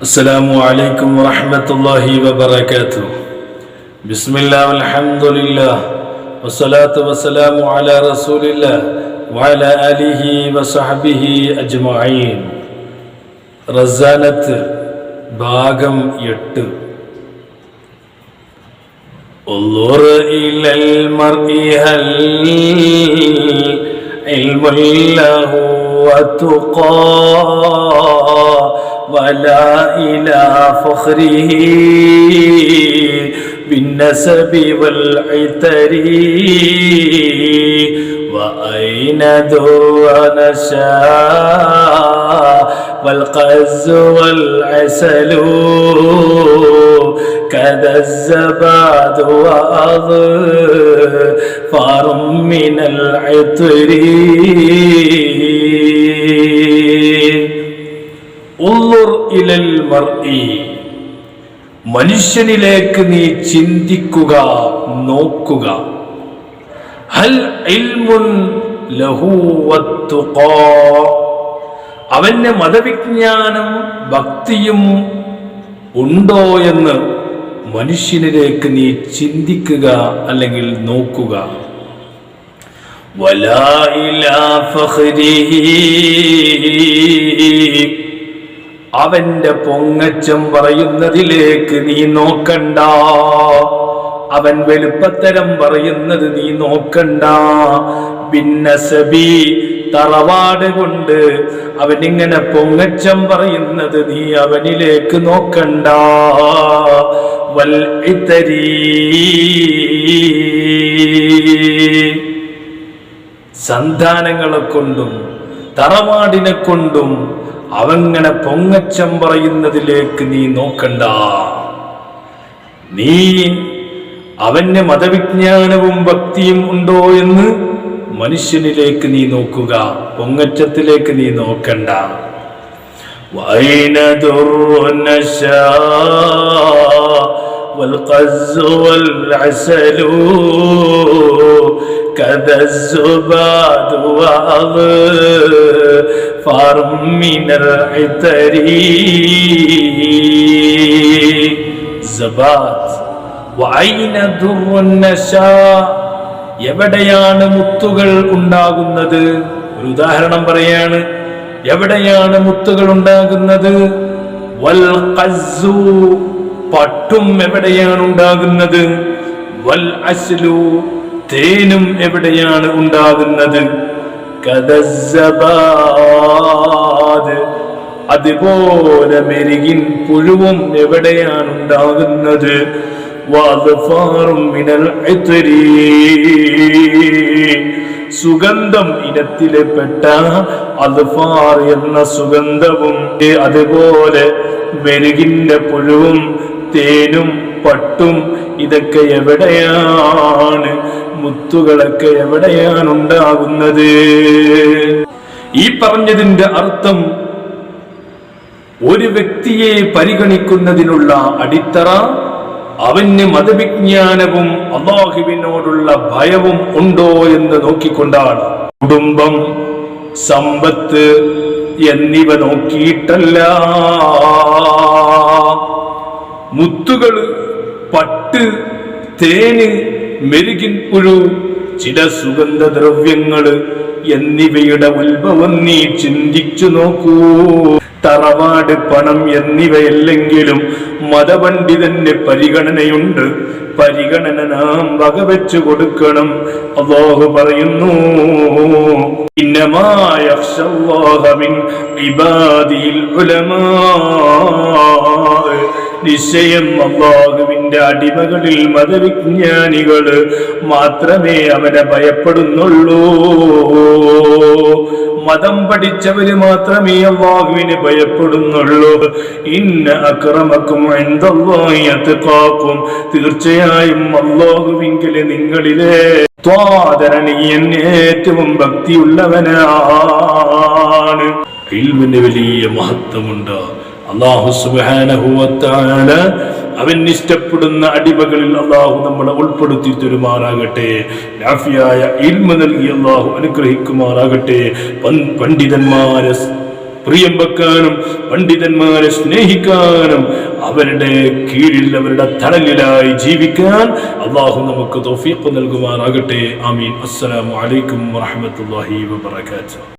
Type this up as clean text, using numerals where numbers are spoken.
السلام عليكم ورحمة الله وبركاته. بسم الله والحمد لله والصلاة والسلام على رسول الله وعلى آله وصحبه أجمعين. റസാനത്ത് ഭാഗം 8. انظر إلى المرء هل علم له وتقى ولا إلى فخره بالنسب والعتر وأين در نشا والقز والعسل كذا الزباد وأظفار من العطر. ഉള്ളുർ ഇലൽ മർഇ, മനുഷ്യനിലേക്ക് നീ ചിന്തിക്കുക, നോക്കുക. ഹൽ ഇൽമുൻ ലഹു വത്തുഖാ, അവന് മതവിജ്ഞാനം ഭക്തിയും ഉണ്ടോ എന്ന് മനുഷ്യനിലേക്ക് നീ ചിന്തിക്കുക, അല്ലെങ്കിൽ നോക്കുക. വലാ ഇലാ ഫഖ്രിഹി, അവന്റെ പൊങ്ങച്ചം പറയുന്നതിലേക്ക് നീ നോക്കണ്ട, അവൻ വലുപ്പത്തരം പറയുന്നത് നീ നോക്കണ്ട. ബിന്നസബി, തറവാട് കൊണ്ട് അവനിങ്ങനെ പൊങ്ങച്ചം പറയുന്നത് നീ അവനിലേക്ക് നോക്കണ്ട. വൽ ഇതരി, സന്താനങ്ങളെ കൊണ്ടും തറവാടിനെ കൊണ്ടും അവങ്ങനെ പൊങ്ങച്ചം പറയുന്നതിലേക്ക് നീ നോക്കണ്ട. നീ അവന് മതവിജ്ഞാനവും ഭക്തിയും ഉണ്ടോ എന്ന് മനുഷ്യനിലേക്ക് നീ നോക്കുക, പൊങ്ങച്ചത്തിലേക്ക് നീ നോക്കണ്ട. വൈന ദുർനശാ والقز والعسل كذا الزباد وأظفار من العطر. زباد وأين در النشا, എവിടെയാണ് മുത്തുകൾ ഉണ്ടാകുന്നത്? ഒരു ഉദാഹരണം പറയാണ്, എവിടെയാണ് മുത്തുകൾ ഉണ്ടാകുന്നത്? വൽ ഖസ്സു, പട്ടും എവിടെയാണ് ഉണ്ടാകുന്നത്? വൽ അസ്ലു, തേനും എവിടെയാണ് ഉണ്ടാകുന്നത്? കദസ്സബാദ്, അതുപോലെ മെരുകിൻ പുഴുവും എവിടെയാണ് ഉണ്ടാകുന്നത്? വഅദ്ഫാറും മിനൽ ഇത്രി, സുഗന്ധം ഇനത്തിൽപ്പെട്ട അദ്ഫാർ എന്ന സുഗന്ധവും അതുപോലെ മെരുകിന്റെ പുഴുവും തേനും പട്ടും ഇതൊക്കെ എവിടെയാണ്? മുത്തുകളൊക്കെ എവിടെയാണ് ഉണ്ടാകുന്നത്? ഈ പറഞ്ഞതിന്റെ അർത്ഥം, ഒരു വ്യക്തിയെ പരിഗണിക്കുന്നതിനുള്ള അടിത്തറ അവന് മതവിജ്ഞാനവും അല്ലാഹുവിനോടുള്ള ഭയവും ഉണ്ടോ എന്ന് നോക്കിക്കൊണ്ടാണ്. കുടുംബം, സമ്പത്ത് എന്നിവ നോക്കിയിട്ടല്ല. മുത്തുകള്, പട്ട്, തേന്, മെരുകിൻ പുഴു, ചില സുഗന്ധദ്രവ്യങ്ങള് എന്നിവയുടെ ഉത്ഭവം നീ ചിന്തിച്ചു നോക്കൂ. തറവാട്, പണം എന്നിവയല്ലെങ്കിലും മതപണ്ഡിതന്റെ പരിഗണനയുണ്ട്. പരിഗണന നാം വകവെച്ചു കൊടുക്കണം. അല്ലാഹു പറയുന്നു, ഇന്നമാ യഖ്ശല്ലാഹ മിൻ ഇബാദിൽ ഉലമാ, നിശ്ചയം അല്ലാഹുവിന്റെ അടിമകളിൽ മതവിജ്ഞാനികള് മാത്രമേ അവനെ ഭയപ്പെടുന്നുള്ളൂ. മതം പഠിച്ചവര് മാത്രമേ അല്ലാഹുവിനെ ഭയപ്പെടുന്നുള്ളൂ. ഇന്ന അക്രമക്കും ഇൻദല്ലാഹി അത്ഖാക്കും, തീർച്ചയായും അല്ലാഹുവിങ്കൽ നിങ്ങളിലെ ത്വാദരണീയൻ ഏറ്റവും ഭക്തിയുള്ളവനാണ്. ഇൽമിന് വലിയ മഹത്വമുണ്ട്. അല്ലാഹു സുബ്ഹാനഹു വ തആല അവൻ ഇഷ്ടപ്പെടുന്ന അടിമകളിൽ അല്ലാഹു നമ്മളെ ഉൾപ്പെടുത്തി തരുമാറാകട്ടെ. നാഫിയായ ഇൽമ നൽകി അല്ലാഹു അനുഗ്രഹിക്കുമാറാകട്ടെ. പണ്ഡിതന്മാരെ പ്രിയം വെക്കാനും പണ്ഡിതന്മാരെ സ്നേഹിക്കാനും അവരുടെ കീഴിൽ അവരുടെ തണലിലായി ജീവിക്കാൻ അള്ളാഹു നമുക്ക് തൗഫീഖ് നൽകുമാറാകട്ടെ. ആമീൻ. അസ്സലാമു അലൈക്കും വറഹ്മത്തുള്ളാഹി വബറകാതുഹു.